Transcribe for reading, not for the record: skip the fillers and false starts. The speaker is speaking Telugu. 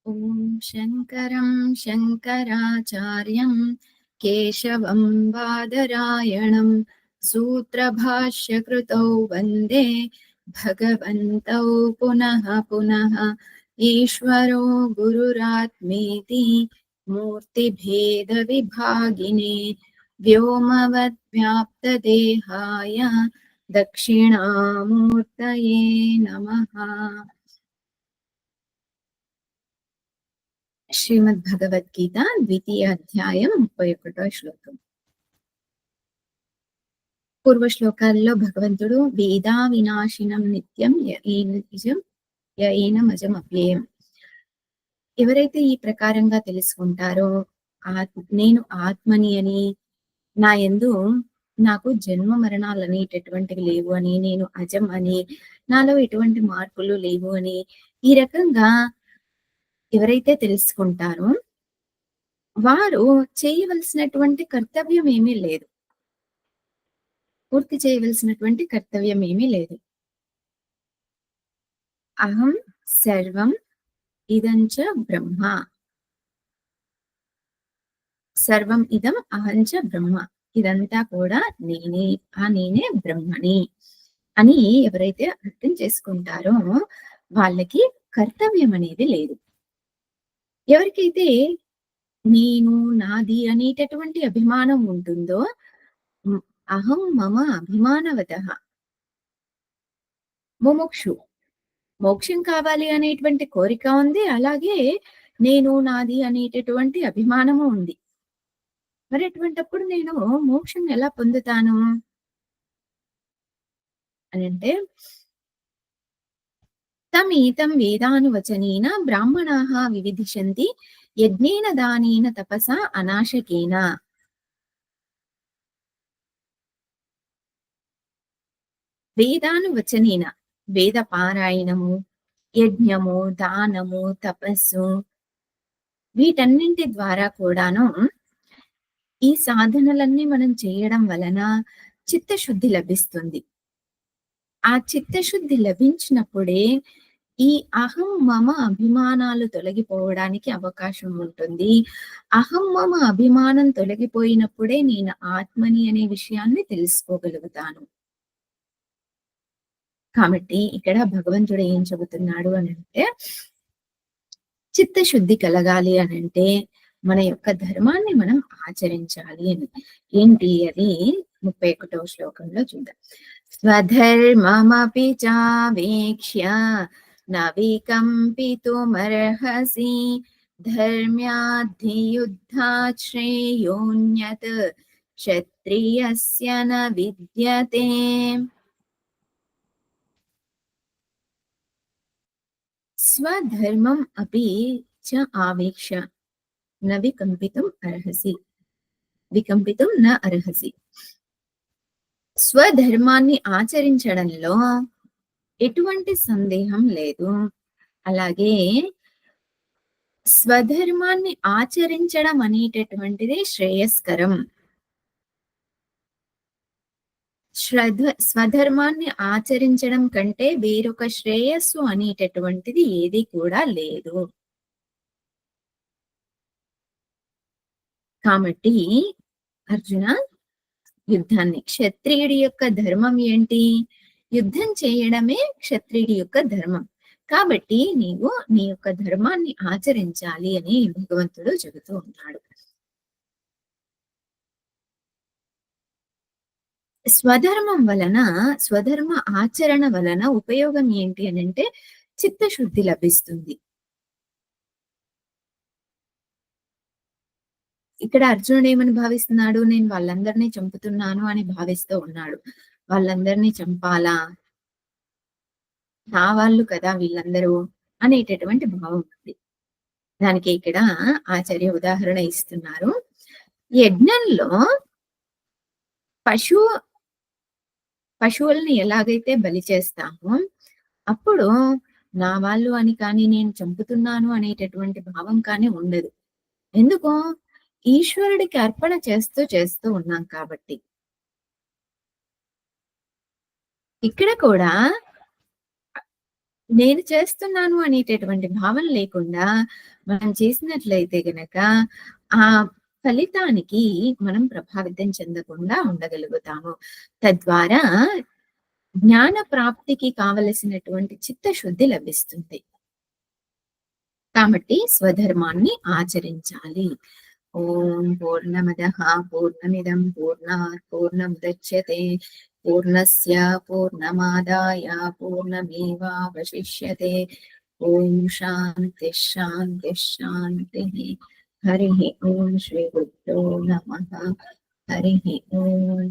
ॐ शङ्करं शङ्कराचार्यं केशवं बादरायणं सूत्रभाष्यकृतौ वन्दे भगवन्तौ पुनः पुनः। ईश्वरो गुरुरात्मेति मूर्तिभेदविभागिने व्योमवद्व्याप्तदेहाय दक्षिणामूर्तये नमः। శ్రీమద్భగవద్గీత ద్వితీయ అధ్యాయం 31వ శ్లోకం. పూర్వ శ్లోకాల్లో భగవంతుడు వేదా వినాశినం నిత్యం యైనమజం అవ్యయం. ఎవరైతే ఈ ప్రకారంగా తెలుసుకుంటారో నేను ఆత్మని అని, నా యందు నాకు జన్మ మరణాలు అనేటటువంటివి లేవు అని, నేను అజం అని, నాలో ఎటువంటి మార్పులు లేవు అని, ఈ రకంగా ఎవరైతే తెలుసుకుంటారో వారు చేయవలసినటువంటి కర్తవ్యం ఏమీ లేదు. పూర్తి చేయవలసినటువంటి కర్తవ్యం ఏమీ లేదు. అహం సర్వం ఇదంచ బ్రహ్మ. సర్వం ఇదం అహంచ బ్రహ్మ. ఇదంతా కూడా నేనే, నేనే బ్రహ్మని అని ఎవరైతే అర్థం చేసుకుంటారో వాళ్ళకి కర్తవ్యం అనేది లేదు. ఎవరికైతే నేను, నాది అనేటటువంటి అభిమానం ఉంటుందో, అహం మమ అభిమానవతః ముముక్షు, మోక్షం కావాలి అనేటువంటి కోరిక ఉంది, అలాగే నేను నాది అనేటటువంటి అభిమానము ఉంది. మరి అటువంటప్పుడు నేను మోక్షం ఎలా పొందుతాను అని అంటే, తమేతం వేదానువచనేన బ్రాహ్మణాః వివిధిషంతి యజ్ఞేన దానేన తపసా అనాశకేన. వేదానువచనేన, వేద పారాయణము, యజ్ఞము, దానము, తపస్సు, వీటన్నింటి ద్వారా కూడాను ఈ సాధనలన్నీ మనం చేయడం వలన చిత్తశుద్ధి లభిస్తుంది. ఆ చిత్తశుద్ధి లభించినప్పుడే ఈ అహం మమ అభిమానాలు తొలగిపోవడానికి అవకాశం ఉంటుంది. అహం మమ అభిమానం తొలగిపోయినప్పుడే నేను ఆత్మని అనే విషయాన్ని తెలుసుకోగలుగుతాను. కాబట్టి ఇక్కడ భగవంతుడు ఏం చెబుతున్నాడు అని అంటే, చిత్తశుద్ధి కలగాలి అని అంటే మన యొక్క ధర్మాన్ని మనం ఆచరించాలి అని. ఏంటి అది 31వ శ్లోకంలో చూద్దాం. స్వధర్మమపి చావేక్ష్య న వికంపితుమర్హసి ధర్మ్యాద్ధియుద్ధాత్ శ్రేయోన్యత్ క్షత్రియస్య న విద్యతే. స్వధర్మం అపి చ ఆవేక్ష న వికంపితుం అర్హసి. వికంపితుం న అర్హసి. స్వధర్మాన్ని ఆచరించడంలో ఎటువంటి సందేహం లేదు. అలాగే స్వధర్మాన్ని ఆచరించడం అనేటటువంటిది శ్రేయస్కరం. స్వధర్మాన్ని ఆచరించడం కంటే వేరొక శ్రేయస్సు అనేటటువంటిది ఏది కూడా లేదు. కాబట్టి అర్జున, యుద్ధాన్ని, క్షత్రియుడి యొక్క ధర్మం ఏంటి? యుద్ధం చేయడమే క్షత్రియుడి యొక్క ధర్మం. కాబట్టి నీవు నీ యొక్క ధర్మాన్ని ఆచరించాలి అని భగవంతుడు చెబుతూ ఉన్నాడు. స్వధర్మం వలన, స్వధర్మ ఆచరణ వలన ఉపయోగం ఏంటి అని అంటే చిత్తశుద్ధి లభిస్తుంది. ఇక్కడ అర్జునుడు ఏమని భావిస్తున్నాడు? నేను వాళ్ళందరినీ చంపుతున్నాను అని భావిస్తూ ఉన్నాడు. వాళ్ళందరినీ చంపాలా, నా వాళ్ళు కదా వీళ్ళందరూ అనేటటువంటి భావం ఉంది. దానికి ఇక్కడ ఆచార్య ఉదాహరణ ఇస్తున్నారు. యజ్ఞంలో పశువుల్ని ఎలాగైతే బలి చేస్తామో అప్పుడు నా వాళ్ళు అని కానీ, నేను చంపుతున్నాను అనేటటువంటి భావం కానీ ఉండదు. ఎందుకు? ఈశ్వరుడికి అర్పణ చేస్తూ ఉన్నాం కాబట్టి. ఇక్కడ కూడా నేను చేస్తున్నాను అనేటటువంటి భావన లేకుండా మనం చేసినట్లయితే గనక ఆ ఫలితానికి మనం ప్రభావితం చెందకుండా ఉండగలుగుతాము. తద్వారా జ్ఞాన ప్రాప్తికి కావలసినటువంటి చిత్తశుద్ధి లభిస్తుంది. కాబట్టి స్వధర్మాన్ని ఆచరించాలి. ఓం పూర్ణమదః పూర్ణమిదం పూర్ణాత్ పూర్ణముదచ్యతే పూర్ణస్య పూర్ణమాదాయ పూర్ణమేవావశిష్యతే. ఓం శాంతి శాంతి శాంతి. హరి ఓం శ్రీ గురుభ్యో నమః. హరి ఓం.